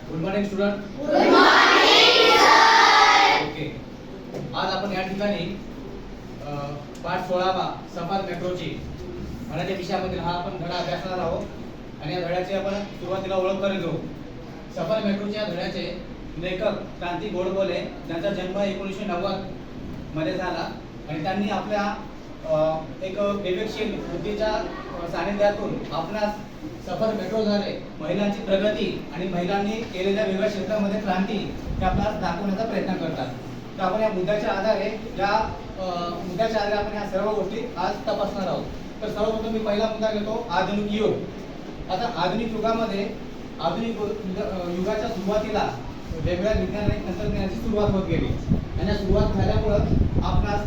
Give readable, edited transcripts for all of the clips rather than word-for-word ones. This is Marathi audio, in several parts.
Good morning student. ओके. आज आपण या ठिकाणी पाठ 16वा सफर मेट्रोची मराठी विषयामधील हा आपण धडा अभ्यासणार आहोत आणि या धड्याची आपण सुरुवातीला ओळख करून घेऊ. सफर मेट्रोच्या धड्याचे लेखक क्रांती गोडबोले, ज्यांचा जन्म 1990 मध्ये झाला आणि त्यांनी आपल्या एक विवेकशील बुद्धीच्या सानिध्यातून आपणास सफर मेट्रो झाले, महिलांची प्रगती आणि महिलांनी केलेल्या वेगवेगळ्या क्षेत्रामध्ये क्रांती हे आपल्याला दाखवण्याचा प्रयत्न करतात. तर आपण या मुद्द्याच्या आधारे आपण या सर्व गोष्टी आज तपासणार आहोत. तर सर्वप्रथम मी पहिला मुद्दा घेतो, आधुनिक युग. आता आधुनिक युगामध्ये आधुनिक युगाच्या सुरुवातीला वेगवेगळ्या विज्ञान आणि तंत्रज्ञानाची सुरुवात होत गेली आणि या सुरुवात झाल्यामुळं आपणास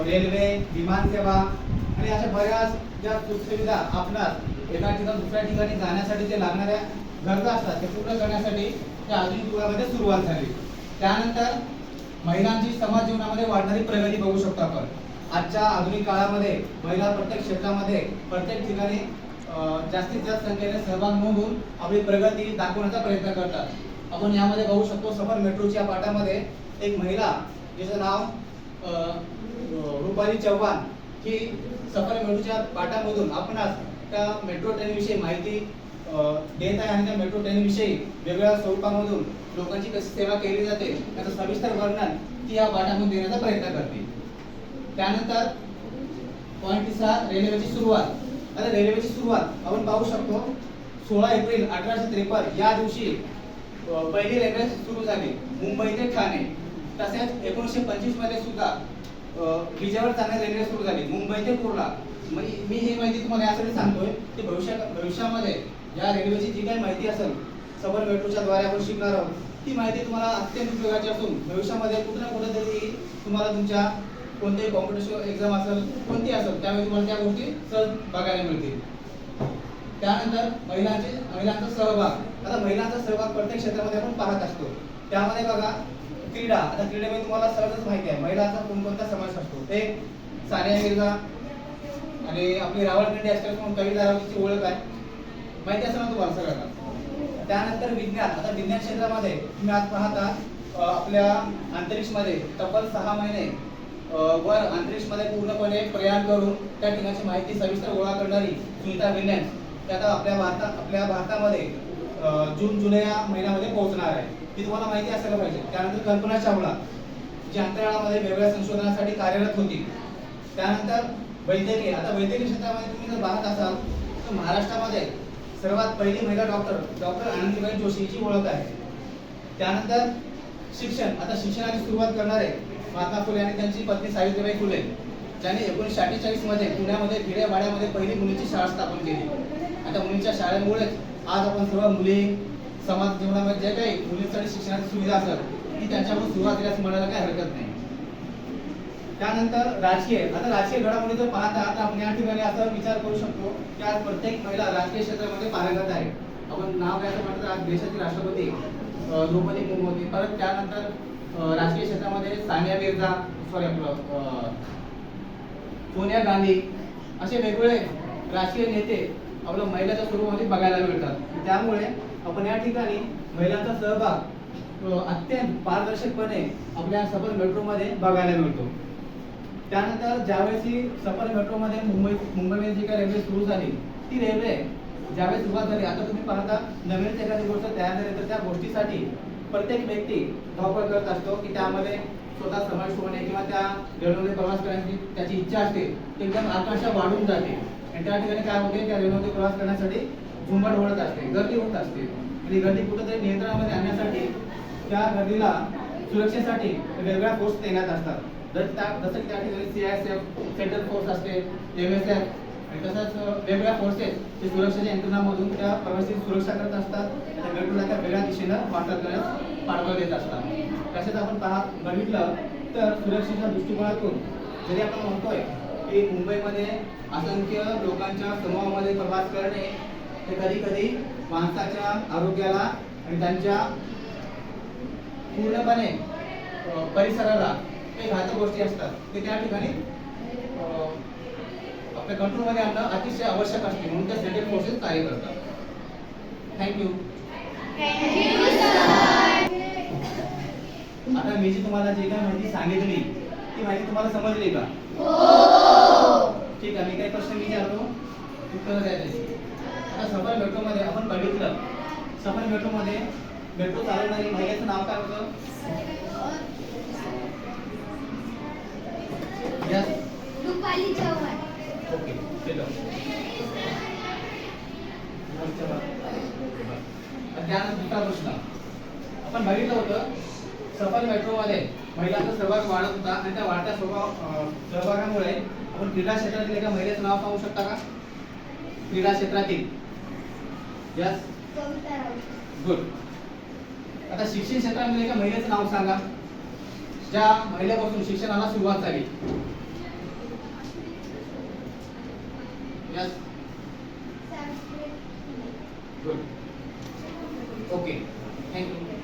रेल्वे, विमानसेवा आणि अशा बऱ्याच ज्या सुखसुविधा आपणास एका ठिकाणी दुसऱ्या ठिकाणी जाण्यासाठी जे लागणाऱ्या गरजा असतात ते पूर्ण करण्यासाठी त्या आधुनिक युगामध्ये सुरुवात झाली. त्यानंतर महिलांची समाज जीवनामध्ये वाढणारी प्रगती बघू शकतो आपण. आजच्या आधुनिक काळामध्ये महिला प्रत्येक क्षेत्रामध्ये प्रत्येक ठिकाणी जास्तीत जास्त संख्येने सहभाग नोंदवून आपली प्रगती दाखवण्याचा प्रयत्न करतात. आपण यामध्ये बघू शकतो सफर मेट्रोच्या पाठामध्ये एक महिला जिचं नाव रुपाली चव्हाण ही सफर मेट्रोच्या पाठामधून आपणास त्या मेट्रो ट्रेनविषयी माहिती देत आहे आणि त्या मेट्रो ट्रेनविषयी वेगवेगळ्या स्वरूपामधून लोकांची कशी सेवा केली जाते त्याचं सविस्तर वर्णन ती या पाठामधून देण्याचा प्रयत्न करते. त्यानंतर पॉईंट 3 रेल्वेची सुरुवात. आता रेल्वेची सुरुवात आपण पाहू शकतो 16 एप्रिल 1853 या दिवशी पहिली रेल्वे सुरू झाली मुंबई ते ठाणे. तसेच 1925 मध्ये सुद्धा विजेवर चालणारी रेल्वे सुरू झाली मुंबई ते कुर्ला. मी ही माहिती तुम्हाला यासाठी सांगतोय की भविष्यामध्ये या रेल्वेची जी काही माहिती असेल सफर मेट्रोच्या द्वारे आपण शिकणार आहोत ती माहिती तुम्हाला अत्यंत उपयोगाची असून भविष्यामध्ये कुठे ना कुठेतरी तुम्हाला तुमच्या कोणतेही कॉम्पिटिटिव्ह एक्झाम असेल कोणती असेल त्यावेळी तुम्हाला त्या गोष्टी सहज बघायला मिळतील. त्यानंतर महिलांचा सहभाग. आता महिलांचा सहभाग प्रत्येक क्षेत्रामध्ये आपण पाहत असतो. त्यामध्ये बघा क्रीडा. आता क्रीडेमध्ये तुम्हाला सहजच माहिती आहे महिलांचा कोणकोणता समावेश असतो. ते सानिया मिर्झा आणि आपली रावळपिंडी असते म्हणून कविता रावतीची ओळख आहे, माहिती असेल ना तुम्हाला सगळ्यांना. त्यानंतर विज्ञान. आता विज्ञान क्षेत्रामध्ये तुम्ही आज पाहता आपल्या अंतरिक्षमध्ये तब्बल 6 महिने वर अंतरिक्षमध्ये पूर्णपणे प्रयाण करून त्या ठिकाणची माहिती सविस्तर गोळा करणारी सुनीता विल्यम्स ती आता आपल्या भारतामध्ये जुलै या महिन्यामध्ये पोहोचणार आहे. ती तुम्हाला माहिती असायला पाहिजे. त्यानंतर कल्पना चावला जी अंतराळामध्ये वेगवेगळ्या संशोधनासाठी कार्यरत होती. त्यानंतर वैद्यकीय. आता वैद्यकीय क्षेत्रामध्ये तुम्ही जर पाहत असाल तर महाराष्ट्रामध्ये सर्वात पहिली महिला डॉक्टर आनंदीबाई जोशी हिची ओळख आहे. त्यानंतर शिक्षण. आता शिक्षणाची सुरुवात करणारे महात्मा फुले आणि त्यांची पत्नी सावित्रीबाई फुले ज्यांनी 1948 मध्ये पुण्यामध्ये खेड्यापाड्यामध्ये पहिली मुलींची शाळा स्थापन केली. आता मुलींच्या शाळेमुळेच आज आपण सर्व मुली समाज जीवनामध्ये जे काही मुलींसाठी शिक्षणाची सुविधा असेल ती त्यांच्याकडून सुरुवातीला म्हणायला काही हरकत नाही. त्यानंतर राजकीय. आता राजकीय घडामोडी जर पाहता तर आपण या ठिकाणी असा विचार करू शकतो की आज प्रत्येक महिला राजकीय क्षेत्रामध्ये पारंगत आहे. आपण नाव घ्यायचं म्हटलं तर आज देशाची राष्ट्रपती द्रौपदी मुर्मू होती. परत त्यानंतर राजकीय क्षेत्रामध्ये सानिया मिर्झा सोनिया गांधी असे वेगवेगळे राजकीय नेते आपल्या महिलाच्या स्वरूपामध्ये बघायला मिळतात. त्यामुळे आपण या ठिकाणी महिलांचा सहभाग अत्यंत पारदर्शकपणे आपल्या सफर मेट्रोमध्ये बघायला मिळतो. त्यानंतर ज्यावेळेस ही सफर मेट्रोमध्ये मुंबईमध्ये जी काही रेल्वे सुरू झाली ती रेल्वे ज्यावेळेस सुरुवात झाली. आता तुम्ही पाहता नवीन एखादी गोष्ट तयार झाली तर त्या गोष्टीसाठी प्रत्येक व्यक्ती धावपळ करत असतो की त्यामध्ये स्वतः समावेश होणे किंवा त्या रेल्वेमध्ये प्रवास करण्याची त्याची इच्छा असते ती एकदम आकांक्षा वाढून जाते आणि त्या ठिकाणी काय होते त्या रेल्वेमध्ये प्रवास करण्यासाठी झुंबड होत असते, गर्दी होत असते आणि गर्दी कुठेतरी नियंत्रणामध्ये आणण्यासाठी त्या गर्दीला सुरक्षेसाठी वेगवेगळ्या फोर्स तैनात असतात. जसं की त्या ठिकाणी CISF सेंट्रल फोर्स असते, MSF आणि तसंच वेगवेगळ्या फोर्सेस ते सुरक्षेच्या यंत्रणामधून त्या प्रवाशांची सुरक्षा करत असतात. त्या मेट्रोला त्या वेगळ्या दिशेनं वाटचाल करण्यास पाठबळ देत असतात. तसेच आपण बघितलं तर सुरक्षेच्या दृष्टिकोनातून जरी आपण म्हणतोय की मुंबईमध्ये असंख्य लोकांच्या समूहामध्ये प्रवास करणे हे कधी कधी माणसाच्या आरोग्याला आणि त्यांच्या पूर्णपणे परिसराला काही घातक गोष्टी असतात ते त्या ठिकाणी आपल्या कंट्रोलमध्ये आणणं अतिशय आवश्यक असते म्हणून त्या सेंट्रल फोर्सेस कार्य करतात. थँक्यू. आता मी जी तुम्हाला जी काय माहिती सांगितली ती माहिती तुम्हाला समजली का? ठीक आहे, मी काही प्रश्न विचारतो, उत्तर द्या त्याची. आता सफर मेट्रोमध्ये आपण बघितलं, सफर मेट्रोमध्ये मेट्रो चालवणारी महिलेचं नाव काय होतं? यस, रुपाली चव्हाण. ओके, चलो. त्यानंतर दुसरा प्रश्न आपण बघितलं होतं, सफर मेट्रोमध्ये महिलांचा सहभाग वाढत होता आणि त्या वाढत्या सहभागामुळे आपण क्रीडा क्षेत्रातील एका महिलेचं नाव सांगू शकता का? क्रीडा क्षेत्रातील. यस, कविता राऊत. गुड. आता शिक्षण क्षेत्रामध्ये एका महिलेचं नाव सांगा, ज्या महिलेपासून शिक्षणाला सुरुवात झाली. Yes, Savitribai Phule. Good. Okay, thank you.